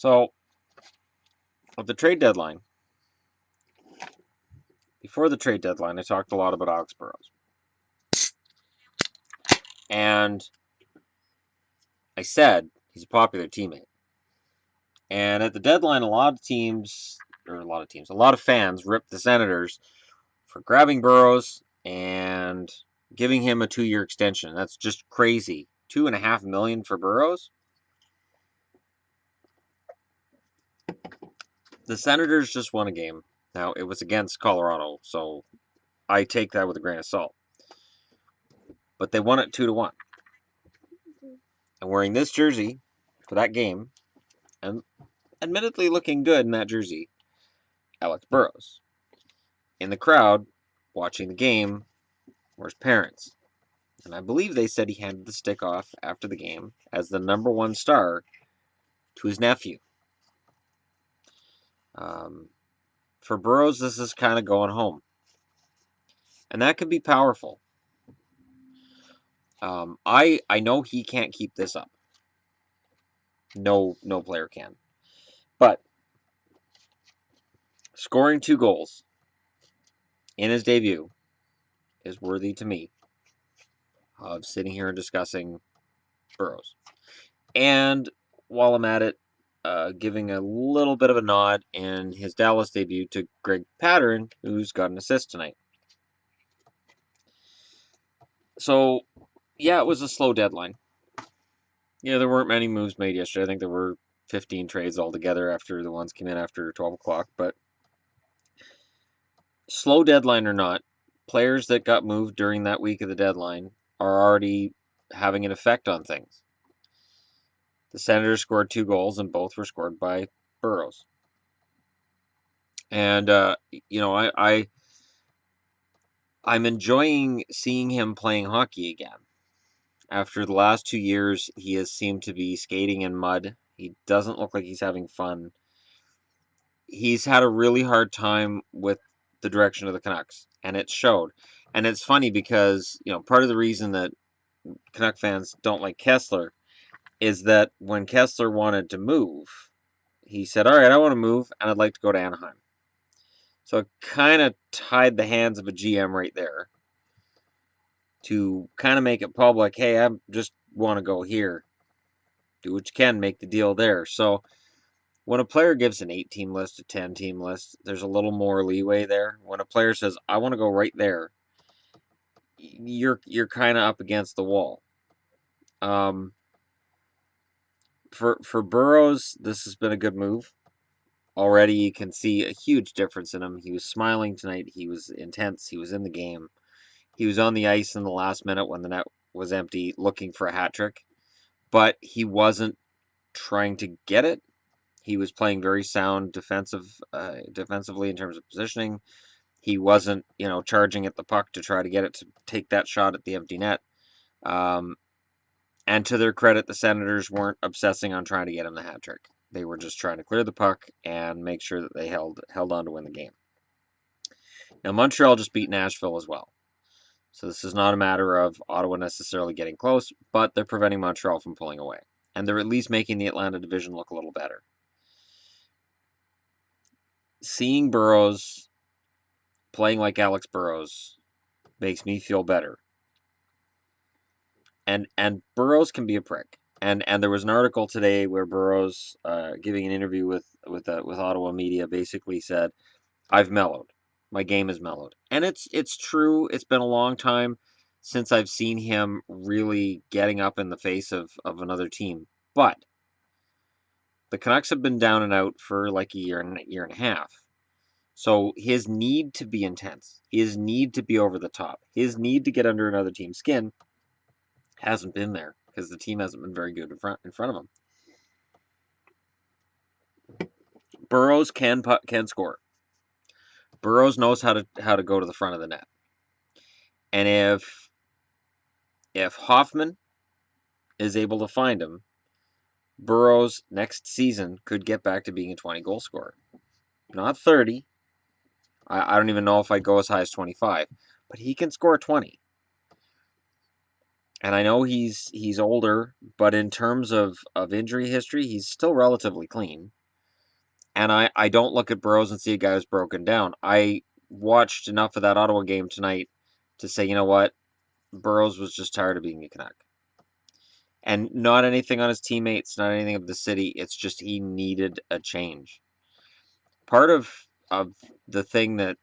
So, at the trade deadline, before the trade deadline, I talked a lot about Alex Burrows. And I said he's a popular teammate. And at the deadline, a lot of fans ripped the Senators for grabbing Burrows and giving him a 2-year extension. That's just crazy. $2.5 million for Burrows? The Senators just won a game. Now, it was against Colorado, so I take that with a grain of salt. But they won it 2-1. And wearing this jersey for that game, and admittedly looking good in that jersey, Alex Burrows. In the crowd, watching the game, were his parents. And I believe they said he handed the stick off after the game as the #1 star to his nephew. For Burrows, this is kind of going home. And that could be powerful. I know he can't keep this up. No player can. But scoring 2 goals in his debut is worthy to me of sitting here and discussing Burrows. And while I'm at it, giving a little bit of a nod in his Dallas debut to Greg Pattern, who's got an assist tonight. So, yeah, it was a slow deadline. Yeah, there weren't many moves made yesterday. I think there were 15 trades altogether after the ones came in after 12 o'clock. But slow deadline or not, players that got moved during that week of the deadline are already having an effect on things. The Senators scored 2 goals, and both were scored by Burrows. And I'm enjoying seeing him playing hockey again. After the last 2 years, he has seemed to be skating in mud. He doesn't look like he's having fun. He's had a really hard time with the direction of the Canucks, and it showed. And it's funny because, part of the reason that Canuck fans don't like Kessler is that when Kessler wanted to move, he said, all right, I want to move, and I'd like to go to Anaheim. So it kind of tied the hands of a GM right there to kind of make it public, hey, I just want to go here. Do what you can, make the deal there. So when a player gives an 8-team list, a 10-team list, there's a little more leeway there. When a player says, I want to go right there, you're kind of up against the wall. For Burrows, this has been a good move. Already you can see a huge difference in him. He was smiling tonight. He was intense. He was in the game. He was on the ice in the last minute when the net was empty looking for a hat trick. But he wasn't trying to get it. He was playing very sound defensively in terms of positioning. He wasn't, charging at the puck to try to get it to take that shot at the empty net. And to their credit, the Senators weren't obsessing on trying to get him the hat trick. They were just trying to clear the puck and make sure that they held on to win the game. Now, Montreal just beat Nashville as well. So this is not a matter of Ottawa necessarily getting close, but they're preventing Montreal from pulling away. And they're at least making the Atlanta division look a little better. Seeing Burrows playing like Alex Burrows makes me feel better. And Burrows can be a prick. And there was an article today where Burrows, giving an interview with Ottawa media, basically said, "I've mellowed. My game has mellowed," and it's true. It's been a long time since I've seen him really getting up in the face of another team. But the Canucks have been down and out for like a year and a half. So his need to be intense, his need to be over the top, his need to get under another team's skin hasn't been there because the team hasn't been very good in front of him. Burrows can score. Burrows knows how to go to the front of the net. And if Hoffman is able to find him, Burrows next season could get back to being a 20-goal scorer. Not 30. I don't even know if I'd go as high as 25, but he can score 20. And I know he's older, but in terms of injury history, he's still relatively clean. And I don't look at Burrows and see a guy who's broken down. I watched enough of that Ottawa game tonight to say, you know what, Burrows was just tired of being a Canuck. And not anything on his teammates, not anything of the city. It's just he needed a change. Part of the thing that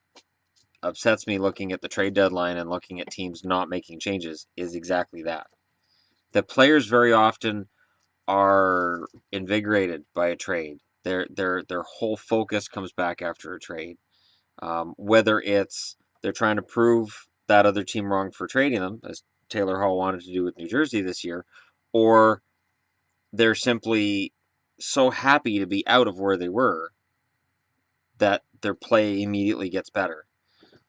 upsets me looking at the trade deadline and looking at teams not making changes is exactly that. The players very often are invigorated by a trade. Their whole focus comes back after a trade. Whether it's they're trying to prove that other team wrong for trading them, as Taylor Hall wanted to do with New Jersey this year, or they're simply so happy to be out of where they were that their play immediately gets better.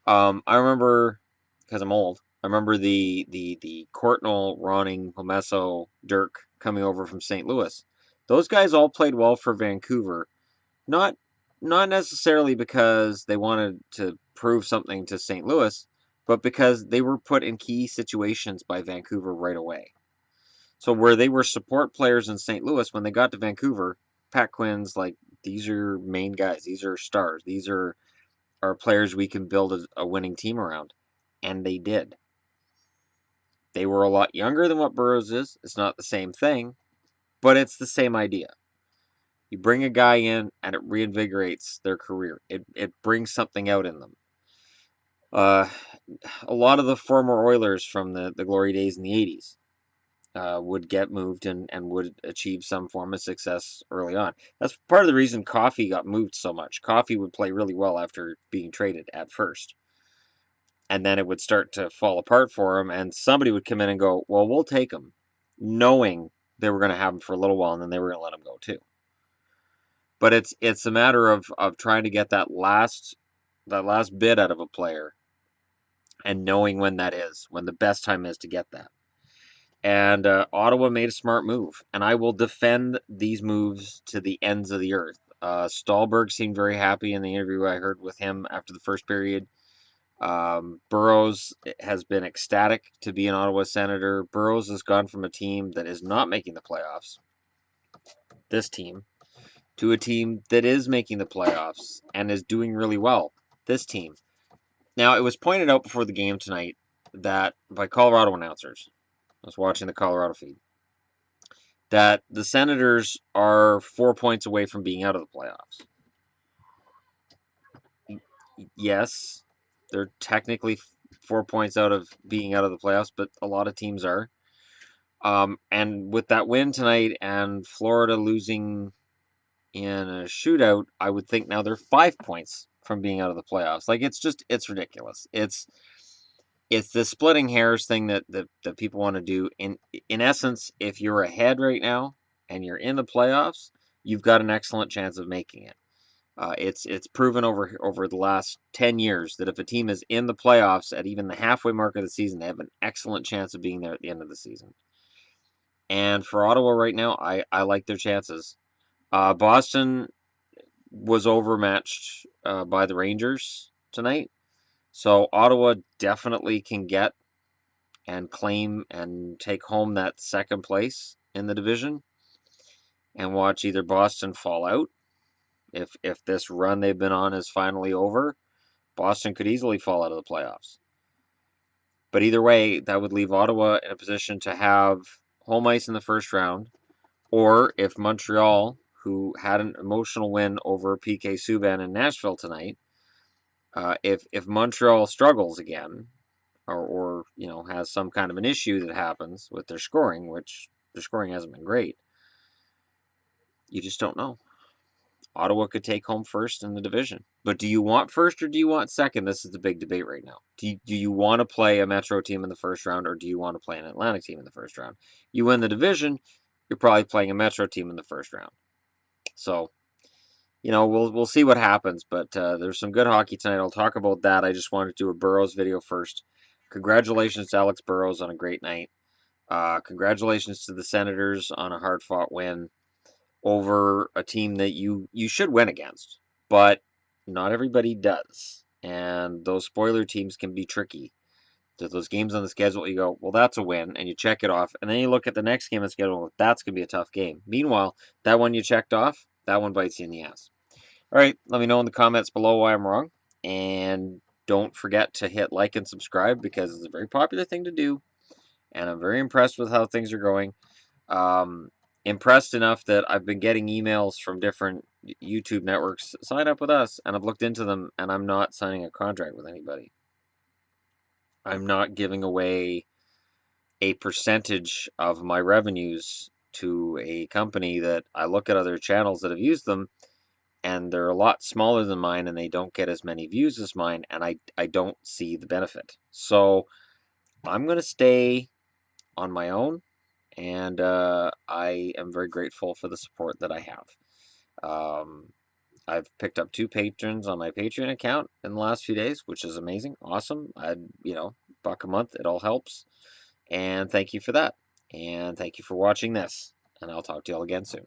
I remember, because I'm old, I remember the Courtnall, Ronning, Pomesso, Dirk coming over from St. Louis. Those guys all played well for Vancouver. Not not necessarily because they wanted to prove something to St. Louis, but because they were put in key situations by Vancouver right away. So where they were support players in St. Louis, when they got to Vancouver, Pat Quinn's like, these are main guys, these are stars, these are players we can build a winning team around. And they did. They were a lot younger than what Burrows is. It's not the same thing, but it's the same idea. You bring a guy in and it reinvigorates their career. It brings something out in them. Uh, a lot of the former Oilers from the glory days in the 80s would get moved and would achieve some form of success early on. That's part of the reason Coffey got moved so much. Coffey would play really well after being traded at first. And then it would start to fall apart for him, and somebody would come in and go, well, we'll take him, knowing they were going to have him for a little while, and then they were going to let him go too. But it's a matter of trying to get that last bit out of a player and knowing when that is, when the best time is to get that. And Ottawa made a smart move, and I will defend these moves to the ends of the earth. Stallberg seemed very happy in the interview I heard with him after the first period. Burrows has been ecstatic to be an Ottawa Senator. Burrows has gone from a team that is not making the playoffs, this team, to a team that is making the playoffs and is doing really well, this team. Now, it was pointed out before the game tonight that by Colorado announcers, I was watching the Colorado feed, that the Senators are 4 points away from being out of the playoffs. Yes, they're technically 4 points out of being out of the playoffs, but a lot of teams are. And with that win tonight and Florida losing in a shootout, I would think now they're 5 points from being out of the playoffs. Like it's ridiculous. It's the splitting hairs thing that people want to do. In essence, if you're ahead right now and you're in the playoffs, you've got an excellent chance of making it. It's proven over the last 10 years that if a team is in the playoffs at even the halfway mark of the season, they have an excellent chance of being there at the end of the season. And for Ottawa right now, I like their chances. Boston was overmatched by the Rangers tonight. So Ottawa definitely can get and claim and take home that second place in the division and watch either Boston fall out. If this run they've been on is finally over, Boston could easily fall out of the playoffs. But either way, that would leave Ottawa in a position to have home ice in the first round. Or if Montreal, who had an emotional win over PK Subban in Nashville tonight, if Montreal struggles again, or has some kind of an issue that happens with their scoring, which their scoring hasn't been great, you just don't know. Ottawa could take home first in the division. But do you want first or do you want second? This is the big debate right now. Do you want to play a Metro team in the first round or do you want to play an Atlantic team in the first round? You win the division, you're probably playing a Metro team in the first round. So, we'll see what happens. But there's some good hockey tonight. I'll talk about that. I just wanted to do a Burrows video first. Congratulations to Alex Burrows on a great night. Congratulations to the Senators on a hard-fought win over a team that you should win against, but not everybody does. And those spoiler teams can be tricky. There's those games on the schedule, you go, well, that's a win, and you check it off, and then you look at the next game on the schedule, that's going to be a tough game. Meanwhile, that one you checked off, that one bites you in the ass. All right, let me know in the comments below why I'm wrong, and don't forget to hit like and subscribe because it's a very popular thing to do, and I'm very impressed with how things are going. Impressed enough that I've been getting emails from different YouTube networks, sign up with us, and I've looked into them, and I'm not signing a contract with anybody. I'm not giving away a percentage of my revenues to a company that I look at other channels that have used them, and they're a lot smaller than mine, and they don't get as many views as mine, and I don't see the benefit. So I'm going to stay on my own, and I am very grateful for the support that I have. I've picked up 2 patrons on my Patreon account in the last few days, which is amazing, awesome. $1 a month, it all helps. And thank you for that. And thank you for watching this. And I'll talk to you all again soon.